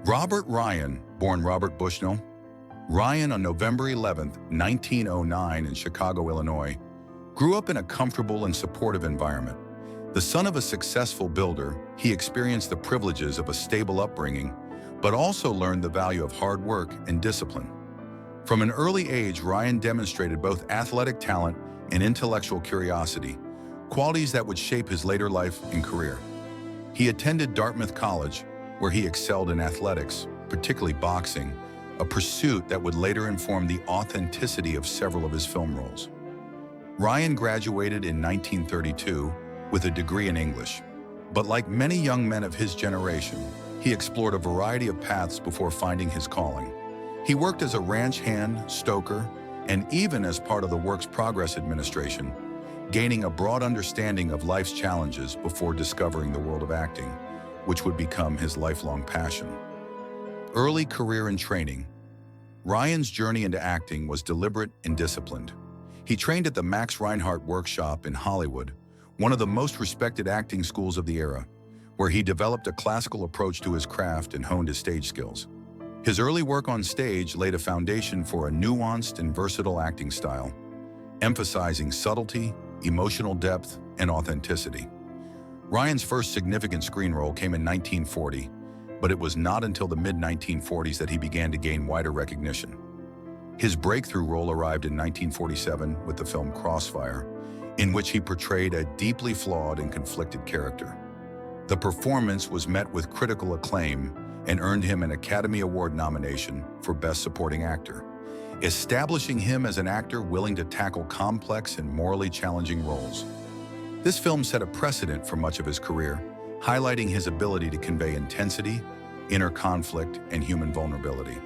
Robert Ryan, born Robert Bushnell, Ryan on November 11, 1909 in Chicago, Illinois, grew up in a comfortable and supportive environment. The son of a successful builder, he experienced the privileges of a stable upbringing, but also learned the value of hard work and discipline. From an early age, Ryan demonstrated both athletic talent and intellectual curiosity, qualities that would shape his later life and career. He attended Dartmouth College, where he excelled in athletics, particularly boxing, a pursuit that would later inform the authenticity of several of his film roles. Ryan graduated in 1932 with a degree in English, but like many young men of his generation, he explored a variety of paths before finding his calling. He worked as a ranch hand, stoker, and even as part of the Works Progress Administration, gaining a broad understanding of life's challenges before discovering the world of acting, which would become his lifelong passion. Early career and training. Ryan's journey into acting was deliberate and disciplined. He trained at the Max Reinhardt Workshop in Hollywood, one of the most respected acting schools of the era, where he developed a classical approach to his craft and honed his stage skills. His early work on stage laid a foundation for a nuanced and versatile acting style, emphasizing subtlety, emotional depth, and authenticity. Ryan's first significant screen role came in 1940, but it was not until the mid-1940s that he began to gain wider recognition. His breakthrough role arrived in 1947 with the film Crossfire, in which he portrayed a deeply flawed and conflicted character. The performance was met with critical acclaim and earned him an Academy Award nomination for Best Supporting Actor, establishing him as an actor willing to tackle complex and morally challenging roles. This film set a precedent for much of his career, highlighting his ability to convey intensity, inner conflict, and human vulnerability.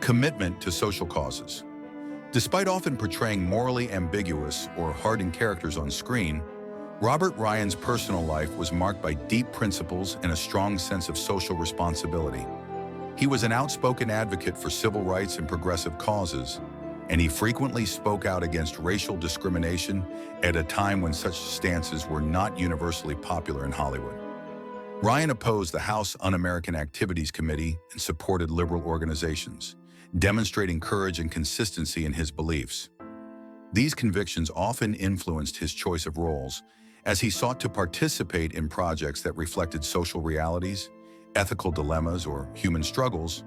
Commitment to social causes. Despite often portraying morally ambiguous or hardened characters on screen, Robert Ryan's personal life was marked by deep principles and a strong sense of social responsibility. He was an outspoken advocate for civil rights and progressive causes, and he frequently spoke out against racial discrimination at a time when such stances were not universally popular in Hollywood. Ryan opposed the House Un-American Activities Committee and supported liberal organizations, demonstrating courage and consistency in his beliefs. These convictions often influenced his choice of roles, as he sought to participate in projects that reflected social realities, ethical dilemmas, or human struggles,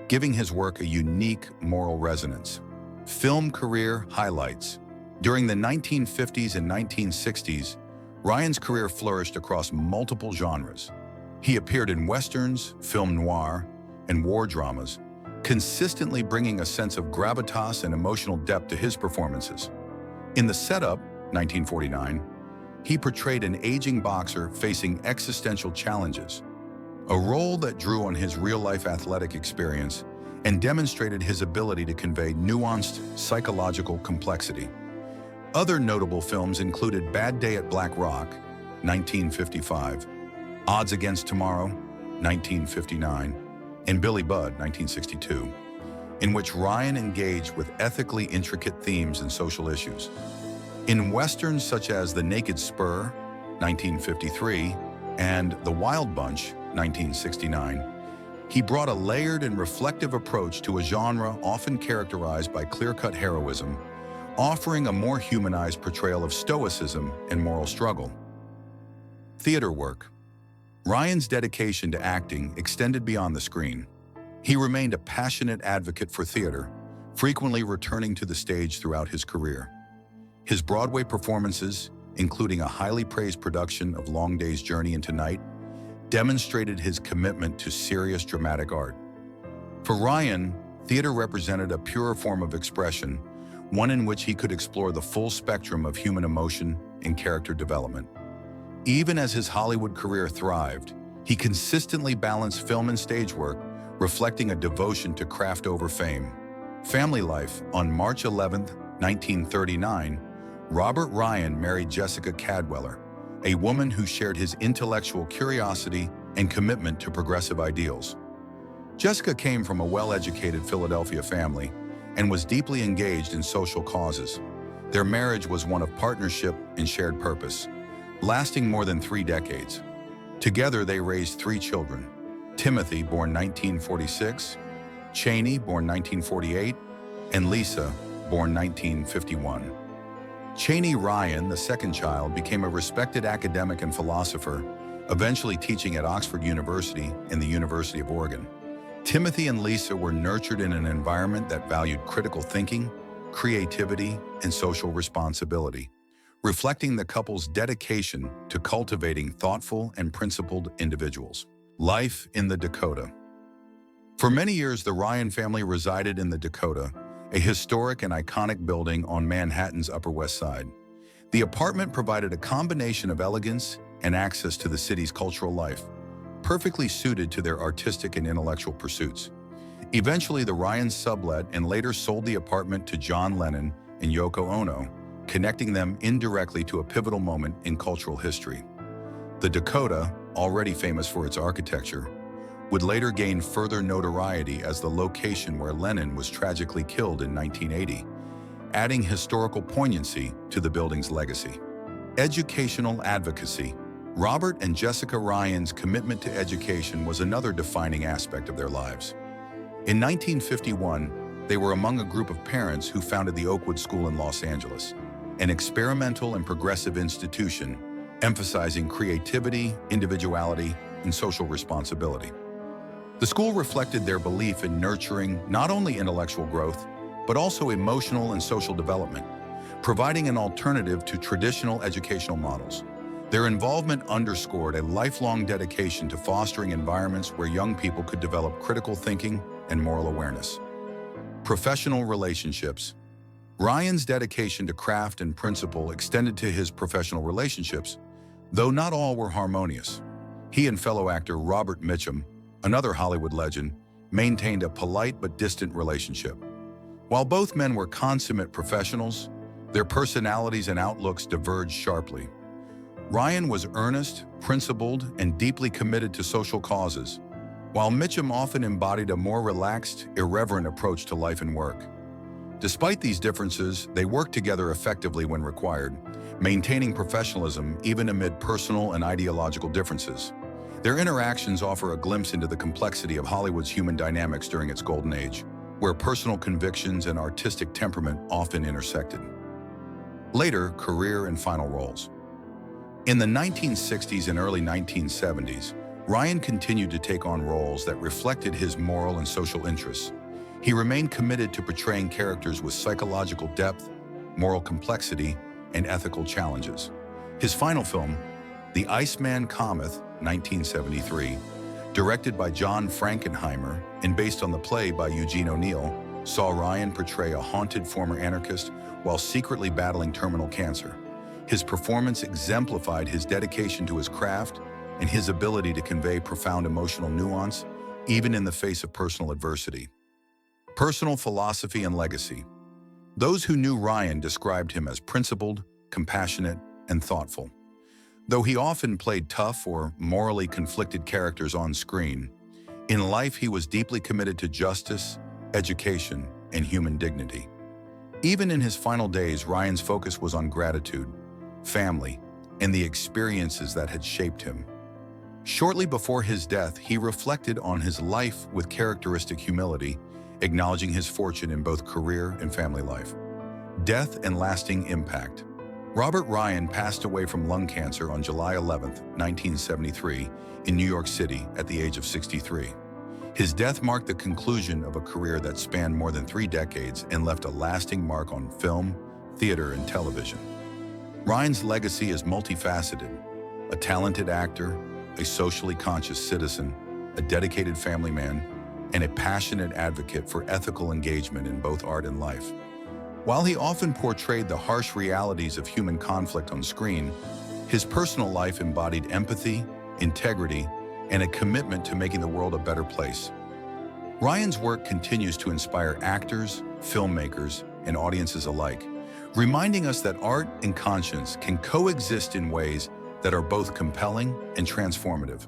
giving his work a unique moral resonance. Film career highlights. During the 1950s and 1960s, Ryan's career flourished across multiple genres. He appeared in westerns, film noir, and war dramas, consistently bringing a sense of gravitas and emotional depth to his performances. In The Setup, 1949, he portrayed an aging boxer facing existential challenges, a role that drew on his real-life athletic experience and demonstrated his ability to convey nuanced psychological complexity. Other notable films included Bad Day at Black Rock, 1955, Odds Against Tomorrow, 1959, and Billy Budd, 1962, in which Ryan engaged with ethically intricate themes and social issues. In westerns such as The Naked Spur, 1953, and The Wild Bunch, 1969, he brought a layered and reflective approach to a genre often characterized by clear-cut heroism, offering a more humanized portrayal of stoicism and moral struggle. Theater work. Ryan's dedication to acting extended beyond the screen. He remained a passionate advocate for theater, frequently returning to the stage throughout his career. His Broadway performances, including a highly praised production of Long Day's Journey into Night, demonstrated his commitment to serious dramatic art. For Ryan, theater represented a purer form of expression, one in which he could explore the full spectrum of human emotion and character development. Even as his Hollywood career thrived, he consistently balanced film and stage work, reflecting a devotion to craft over fame. Family life. On March 11, 1939, Robert Ryan married Jessica Cadweller, a woman who shared his intellectual curiosity and commitment to progressive ideals. Jessica came from a well-educated Philadelphia family and was deeply engaged in social causes. Their marriage was one of partnership and shared purpose, lasting more than 3 decades. Together, they raised 3 children. Timothy, born 1946, Cheney, born 1948, and Lisa, born 1951. Cheney Ryan, the second child, became a respected academic and philosopher, eventually teaching at Oxford University and the University of Oregon. Timothy and Lisa were nurtured in an environment that valued critical thinking, creativity, and social responsibility, reflecting the couple's dedication to cultivating thoughtful and principled individuals. Life in the Dakota. For many years, the Ryan family resided in the Dakota, a historic and iconic building on Manhattan's Upper West Side. The apartment provided a combination of elegance and access to the city's cultural life, perfectly suited to their artistic and intellectual pursuits. Eventually, the Ryans sublet and later sold the apartment to John Lennon and Yoko Ono, connecting them indirectly to a pivotal moment in cultural history. The Dakota, already famous for its architecture, would later gain further notoriety as the location where Lennon was tragically killed in 1980, adding historical poignancy to the building's legacy. Educational advocacy. Robert and Jessica Ryan's commitment to education was another defining aspect of their lives. In 1951, they were among a group of parents who founded the Oakwood School in Los Angeles, an experimental and progressive institution emphasizing creativity, individuality, and social responsibility. The school reflected their belief in nurturing not only intellectual growth, but also emotional and social development, providing an alternative to traditional educational models. Their involvement underscored a lifelong dedication to fostering environments where young people could develop critical thinking and moral awareness. Professional relationships. Ryan's dedication to craft and principle extended to his professional relationships, though not all were harmonious. He and fellow actor Robert Mitchum, another Hollywood legend, maintained a polite but distant relationship. While both men were consummate professionals, their personalities and outlooks diverged sharply. Ryan was earnest, principled, and deeply committed to social causes, while Mitchum often embodied a more relaxed, irreverent approach to life and work. Despite these differences, they worked together effectively when required, maintaining professionalism even amid personal and ideological differences. Their interactions offer a glimpse into the complexity of Hollywood's human dynamics during its golden age, where personal convictions and artistic temperament often intersected. Later, career and final roles. In the 1960s and early 1970s, Ryan continued to take on roles that reflected his moral and social interests. He remained committed to portraying characters with psychological depth, moral complexity, and ethical challenges. His final film, The Iceman Cometh, 1973, directed by John Frankenheimer and based on the play by Eugene O'Neill, saw Ryan portray a haunted former anarchist while secretly battling terminal cancer. His performance exemplified his dedication to his craft and his ability to convey profound emotional nuance, even in the face of personal adversity. Personal philosophy and legacy. Those who knew Ryan described him as principled, compassionate, and thoughtful. Though he often played tough or morally conflicted characters on screen, in life he was deeply committed to justice, education, and human dignity. Even in his final days, Ryan's focus was on gratitude, family, and the experiences that had shaped him. Shortly before his death, he reflected on his life with characteristic humility, acknowledging his fortune in both career and family life. Death and lasting impact. Robert Ryan passed away from lung cancer on July 11, 1973, in New York City at the age of 63. His death marked the conclusion of a career that spanned more than 3 decades and left a lasting mark on film, theater, and television. Ryan's legacy is multifaceted: a talented actor, a socially conscious citizen, a dedicated family man, and a passionate advocate for ethical engagement in both art and life. While he often portrayed the harsh realities of human conflict on screen, his personal life embodied empathy, integrity, and a commitment to making the world a better place. Ryan's work continues to inspire actors, filmmakers, and audiences alike, reminding us that art and conscience can coexist in ways that are both compelling and transformative.